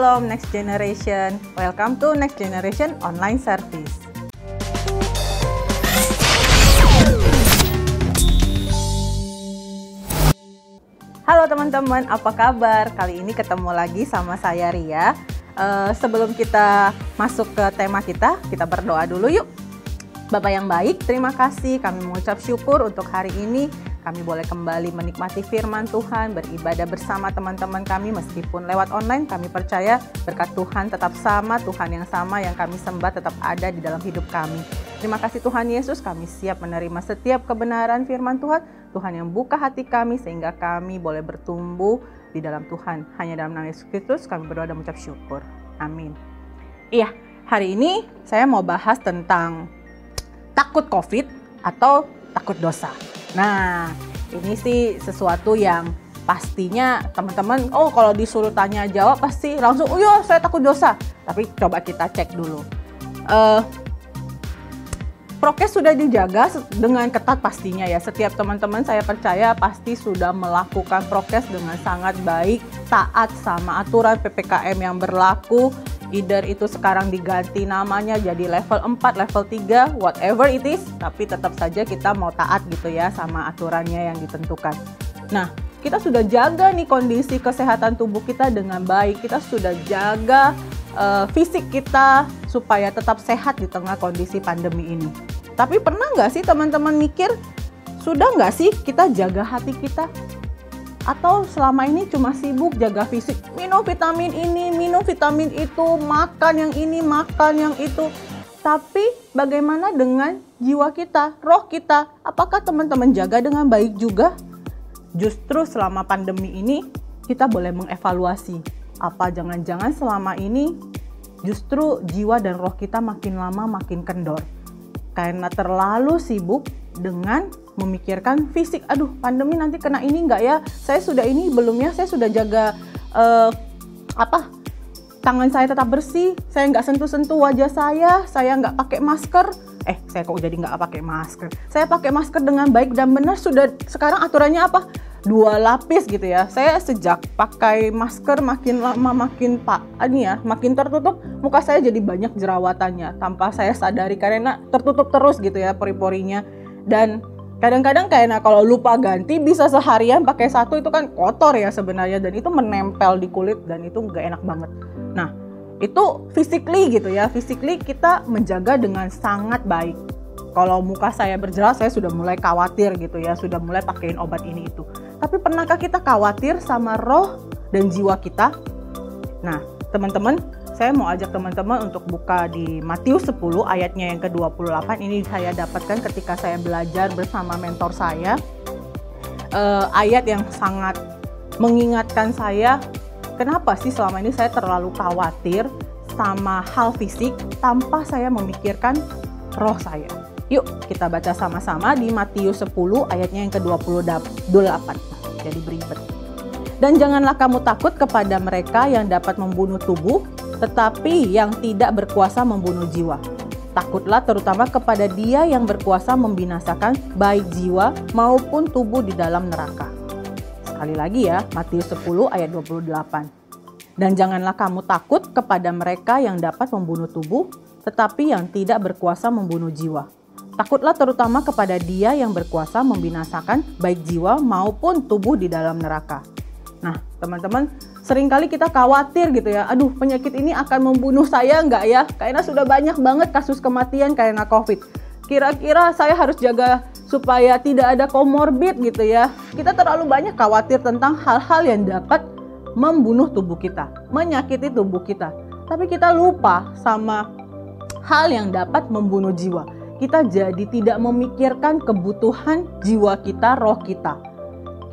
Shalom Next Generation. Welcome to Next Generation Online Service. Halo teman-teman, apa kabar? Kali ini ketemu lagi sama saya Ria. Sebelum kita masuk ke tema kita berdoa dulu yuk. Bapak yang baik, terima kasih. Kami mengucap syukur untuk hari ini. Kami boleh kembali menikmati firman Tuhan, beribadah bersama teman-teman kami meskipun lewat online. Kami percaya berkat Tuhan tetap sama, Tuhan yang sama yang kami sembah tetap ada di dalam hidup kami. Terima kasih Tuhan Yesus, kami siap menerima setiap kebenaran firman Tuhan. Tuhan yang buka hati kami sehingga kami boleh bertumbuh di dalam Tuhan. Hanya dalam nama Yesus Kristus kami berdoa dan mengucap syukur. Amin. Iya, hari ini saya mau bahas tentang takut COVID atau takut dosa. Nah, ini sih sesuatu yang pastinya teman-teman, kalau disuruh tanya jawab pasti langsung, oh iya saya takut dosa. Tapi coba kita cek dulu. Prokes sudah dijaga dengan ketat pastinya ya. Setiap teman-teman saya percaya pasti sudah melakukan prokes dengan sangat baik, taat sama aturan PPKM yang berlaku. Either itu sekarang diganti namanya jadi level 4, level 3, whatever it is, tapi tetap saja kita mau taat gitu ya sama aturannya yang ditentukan. Nah, kita sudah jaga nih kondisi kesehatan tubuh kita dengan baik. Kita sudah jaga fisik kita supaya tetap sehat di tengah kondisi pandemi ini. Tapi pernah nggak sih teman-teman mikir, sudah nggak sih kita jaga hati kita? Atau selama ini cuma sibuk jaga fisik, minum vitamin ini, minum vitamin itu, makan yang ini, makan yang itu. Tapi bagaimana dengan jiwa kita, roh kita? Apakah teman-teman jaga dengan baik juga? Justru selama pandemi ini kita boleh mengevaluasi. Apa jangan-jangan selama ini justru jiwa dan roh kita makin lama makin kendor. Karena terlalu sibuk dengan memikirkan fisik. Aduh, pandemi nanti kena ini enggak ya? Saya sudah ini belum ya? Saya sudah jaga tangan saya tetap bersih. Saya nggak sentuh-sentuh wajah saya nggak pakai masker. Saya kok jadi nggak pakai masker? Saya pakai masker dengan baik dan benar. Sudah sekarang aturannya apa? 2 lapis gitu ya. Saya sejak pakai masker makin lama makin tertutup, muka saya jadi banyak jerawatannya tanpa saya sadari karena tertutup terus gitu ya pori-porinya. Dan kadang-kadang kalau lupa ganti bisa seharian pakai satu, itu kan kotor ya sebenarnya, dan itu menempel di kulit dan itu nggak enak banget. Nah, itu physically gitu ya, physically kita menjaga dengan sangat baik. Kalau muka saya berjerawat, saya sudah mulai khawatir gitu ya, sudah mulai pakein obat ini itu. Tapi pernahkah kita khawatir sama roh dan jiwa kita? Nah, teman-teman, saya mau ajak teman-teman untuk buka di Matius 10 ayatnya yang ke-28. Ini saya dapatkan ketika saya belajar bersama mentor saya. Ayat yang sangat mengingatkan saya, kenapa sih selama ini saya terlalu khawatir sama hal fisik tanpa saya memikirkan roh saya. Yuk kita baca sama-sama di Matius 10 ayatnya yang ke-28. Jadi beribet. Dan janganlah kamu takut kepada mereka yang dapat membunuh tubuh, tetapi yang tidak berkuasa membunuh jiwa. Takutlah terutama kepada Dia yang berkuasa membinasakan baik jiwa maupun tubuh di dalam neraka. Sekali lagi ya, Matius 10 ayat 28. Dan janganlah kamu takut kepada mereka yang dapat membunuh tubuh, tetapi yang tidak berkuasa membunuh jiwa. Takutlah terutama kepada Dia yang berkuasa membinasakan baik jiwa maupun tubuh di dalam neraka. Nah, teman-teman, seringkali kita khawatir gitu ya, aduh penyakit ini akan membunuh saya enggak ya? Karena sudah banyak banget kasus kematian karena COVID. Kira-kira saya harus jaga supaya tidak ada komorbid gitu ya. Kita terlalu banyak khawatir tentang hal-hal yang dapat membunuh tubuh kita, menyakiti tubuh kita. Tapi kita lupa sama hal yang dapat membunuh jiwa. Kita jadi tidak memikirkan kebutuhan jiwa kita, roh kita.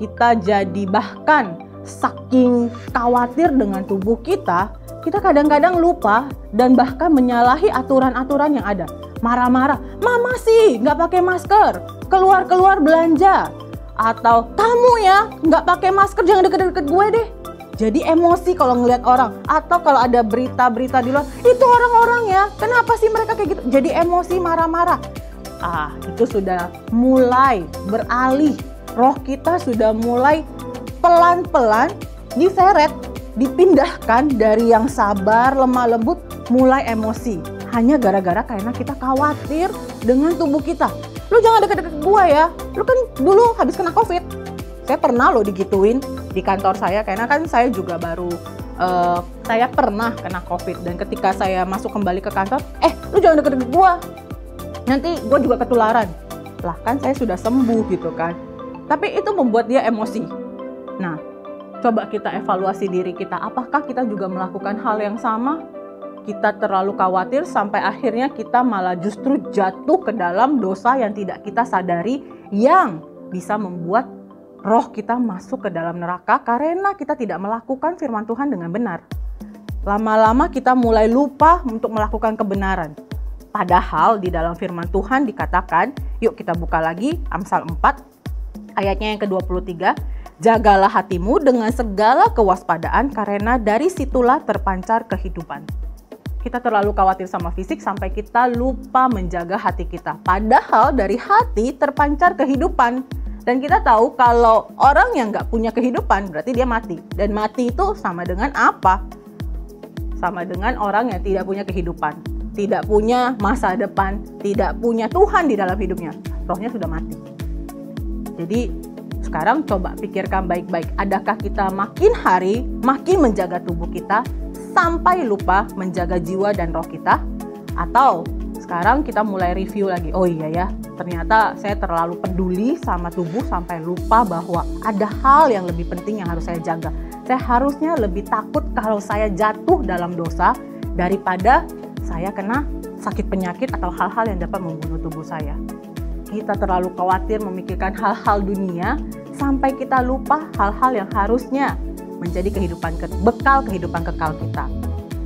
Kita jadi bahkan saking khawatir dengan tubuh kita, kita kadang-kadang lupa dan bahkan menyalahi aturan-aturan yang ada. Marah-marah, mama sih nggak pakai masker, keluar-keluar belanja. Atau kamu ya nggak pakai masker, jangan deket-deket gue deh. Jadi emosi kalau ngelihat orang. Atau kalau ada berita-berita di luar, itu orang-orang ya, kenapa sih mereka kayak gitu? Jadi emosi, marah-marah. Itu sudah mulai beralih. Roh kita sudah mulai pelan-pelan diseret dipindahkan dari yang sabar, lemah lembut, mulai emosi. Hanya gara-gara karena kita khawatir dengan tubuh kita. Lu jangan deket-deket gua ya, lu kan dulu habis kena COVID. Saya pernah loh digituin di kantor saya, karena kan saya juga baru, saya pernah kena COVID. Dan ketika saya masuk kembali ke kantor, lu jangan deket-deket gua, nanti gua juga ketularan. Lah kan saya sudah sembuh gitu kan. Tapi itu membuat dia emosi. Nah, coba kita evaluasi diri kita, apakah kita juga melakukan hal yang sama? Kita terlalu khawatir sampai akhirnya kita malah justru jatuh ke dalam dosa yang tidak kita sadari, yang bisa membuat roh kita masuk ke dalam neraka karena kita tidak melakukan firman Tuhan dengan benar. Lama-lama kita mulai lupa untuk melakukan kebenaran. Padahal di dalam firman Tuhan dikatakan, yuk kita buka lagi Amsal 4 ayatnya yang ke-23. Jagalah hatimu dengan segala kewaspadaan karena dari situlah terpancar kehidupan. Kita terlalu khawatir sama fisik sampai kita lupa menjaga hati kita. Padahal dari hati terpancar kehidupan. Dan kita tahu kalau orang yang nggak punya kehidupan berarti dia mati. Dan mati itu sama dengan apa? Sama dengan orang yang tidak punya kehidupan. Tidak punya masa depan. Tidak punya Tuhan di dalam hidupnya. Rohnya sudah mati. Jadi sekarang coba pikirkan baik-baik. Adakah kita makin hari makin menjaga tubuh kita sampai lupa menjaga jiwa dan roh kita? Atau sekarang kita mulai review lagi, oh iya ya, ternyata saya terlalu peduli sama tubuh sampai lupa bahwa ada hal yang lebih penting yang harus saya jaga. Saya harusnya lebih takut kalau saya jatuh dalam dosa daripada saya kena sakit penyakit atau hal-hal yang dapat membunuh tubuh saya. Kita terlalu khawatir memikirkan hal-hal dunia sampai kita lupa hal-hal yang harusnya menjadi bekal kehidupan kekal kita.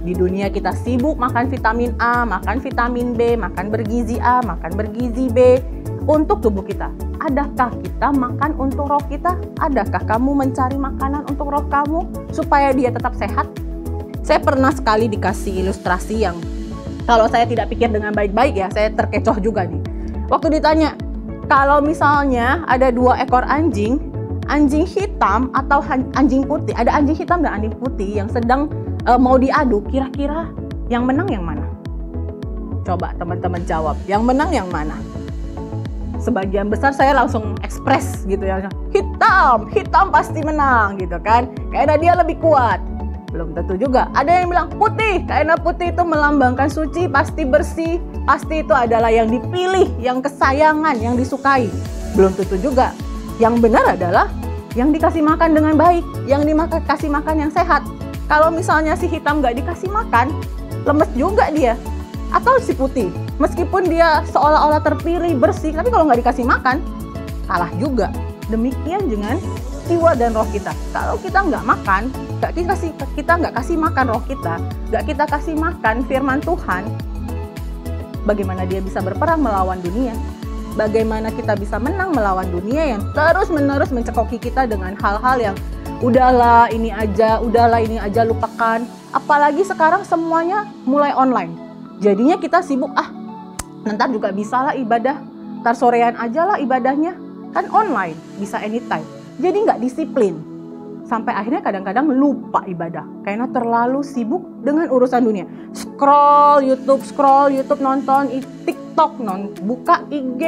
Di dunia kita sibuk makan vitamin A, makan vitamin B, makan bergizi A, makan bergizi B untuk tubuh kita. Adakah kita makan untuk roh kita? Adakah kamu mencari makanan untuk roh kamu supaya dia tetap sehat? Saya pernah sekali dikasih ilustrasi yang kalau saya tidak pikir dengan baik-baik ya, saya terkecoh juga nih. Waktu ditanya, kalau misalnya ada 2 ekor anjing hitam atau anjing putih, ada anjing hitam dan anjing putih yang sedang mau diadu, kira-kira yang menang yang mana? Coba teman-teman jawab, yang menang yang mana? Sebagian besar saya langsung ekspres gitu ya, hitam pasti menang gitu kan, karena dia lebih kuat. Belum tentu juga. Ada yang bilang putih, karena putih itu melambangkan suci, pasti bersih, pasti itu adalah yang dipilih, yang kesayangan, yang disukai. Belum tentu juga. Yang benar adalah yang dikasih makan dengan baik, yang dikasih makan yang sehat. Kalau misalnya si hitam nggak dikasih makan, lemes juga dia. Atau si putih, meskipun dia seolah-olah terpilih, bersih, tapi kalau nggak dikasih makan, kalah juga. Demikian dengan jiwa dan roh kita. Kalau kita nggak makan, kita nggak kasih makan roh kita, nggak kita kasih makan firman Tuhan, bagaimana dia bisa berperang melawan dunia? Bagaimana kita bisa menang melawan dunia yang terus-menerus mencekoki kita dengan hal-hal yang udahlah ini aja, lupakan. Apalagi sekarang semuanya mulai online. Jadinya kita sibuk, ntar juga bisa lah ibadah, ntar sorean aja lah ibadahnya. Kan online, bisa anytime. Jadi nggak disiplin. Sampai akhirnya kadang-kadang lupa ibadah. Karena terlalu sibuk dengan urusan dunia. Scroll YouTube, nonton TikTok, buka IG,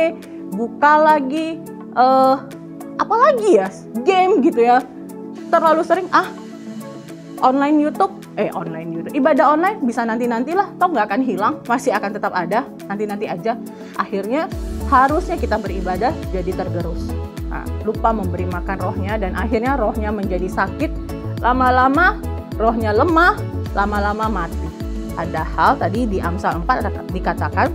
buka lagi, apalagi ya, game gitu ya. Terlalu sering, online YouTube, ibadah online bisa nanti-nantilah, toh nggak akan hilang, masih akan tetap ada, nanti-nanti aja. Akhirnya harusnya kita beribadah jadi tergerus. Lupa memberi makan rohnya dan akhirnya rohnya menjadi sakit, lama-lama rohnya lemah, lama-lama mati. Padahal tadi di Amsal 4 dikatakan,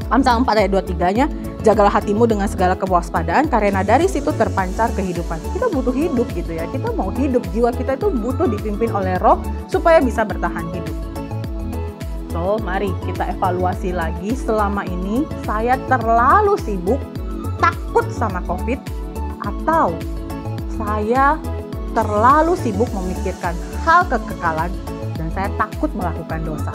Amsal 4 ayat 23-nya, jagalah hatimu dengan segala kewaspadaan karena dari situ terpancar kehidupan. Kita butuh hidup gitu ya, kita mau hidup, jiwa kita itu butuh dipimpin oleh roh supaya bisa bertahan hidup. So, mari kita evaluasi lagi, selama ini saya terlalu sibuk, takut sama COVID, atau saya terlalu sibuk memikirkan hal kekekalan dan saya takut melakukan dosa.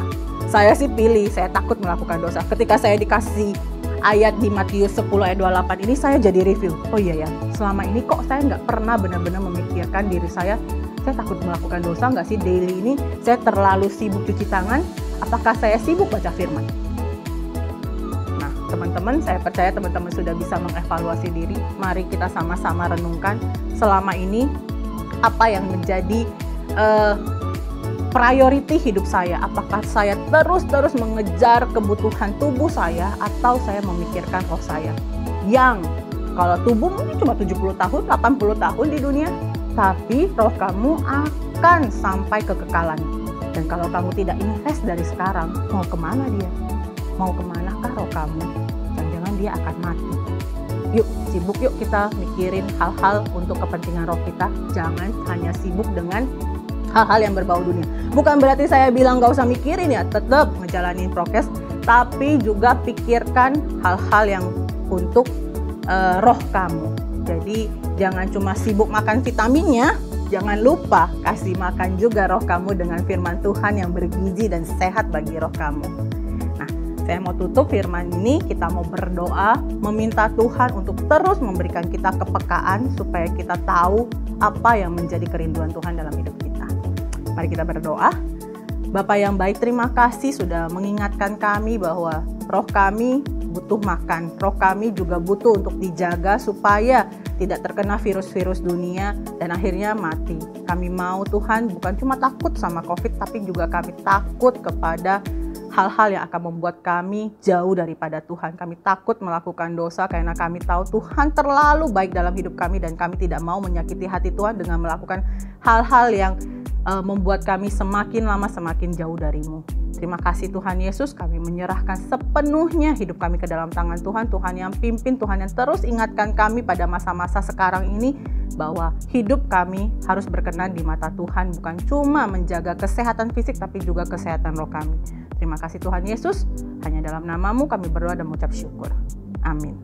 Saya sih pilih, saya takut melakukan dosa. Ketika saya dikasih ayat di Matius 10 ayat 28 ini, saya jadi review. Oh iya ya, selama ini kok saya nggak pernah benar-benar memikirkan diri saya Saya takut melakukan dosa nggak sih daily ini? Saya terlalu sibuk cuci tangan, apakah saya sibuk baca firman? Nah, teman-teman, saya percaya teman-teman sudah bisa mengevaluasi diri. Mari kita sama-sama renungkan selama ini apa yang menjadi priority hidup saya. Apakah saya terus-terus mengejar kebutuhan tubuh saya atau saya memikirkan roh saya? Yang kalau tubuh mungkin cuma 70 tahun, 80 tahun di dunia, tapi roh kamu akan sampai kekekalan. Dan kalau kamu tidak invest dari sekarang, mau kemana dia? Mau kemanakah roh kamu? Jangan-jangan dia akan mati. Yuk, sibuk yuk kita mikirin hal-hal untuk kepentingan roh kita. Jangan hanya sibuk dengan hal-hal yang berbau dunia. Bukan berarti saya bilang gak usah mikirin ya, tetap ngejalanin prokes, tapi juga pikirkan hal-hal yang untuk roh kamu. Jadi jangan cuma sibuk makan vitaminnya, jangan lupa kasih makan juga roh kamu dengan firman Tuhan yang bergizi dan sehat bagi roh kamu. Nah, saya mau tutup firman ini, kita mau berdoa, meminta Tuhan untuk terus memberikan kita kepekaan supaya kita tahu apa yang menjadi kerinduan Tuhan dalam hidup kita. Mari kita berdoa. Bapa yang baik, terima kasih sudah mengingatkan kami bahwa roh kami butuh makan. Roh kami juga butuh untuk dijaga supaya tidak terkena virus-virus dunia dan akhirnya mati. Kami mau Tuhan bukan cuma takut sama COVID, tapi juga kami takut kepada hal-hal yang akan membuat kami jauh daripada Tuhan. Kami takut melakukan dosa karena kami tahu Tuhan terlalu baik dalam hidup kami dan kami tidak mau menyakiti hati Tuhan dengan melakukan hal-hal yang membuat kami semakin lama semakin jauh dari-Mu. Terima kasih Tuhan Yesus, kami menyerahkan sepenuhnya hidup kami ke dalam tangan Tuhan. Tuhan yang pimpin, Tuhan yang terus ingatkan kami pada masa-masa sekarang ini bahwa hidup kami harus berkenan di mata Tuhan, bukan cuma menjaga kesehatan fisik tapi juga kesehatan roh kami. Terima kasih Tuhan Yesus, hanya dalam nama-Mu kami berdoa dan mengucap syukur. Amin.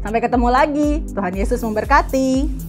Sampai ketemu lagi, Tuhan Yesus memberkati.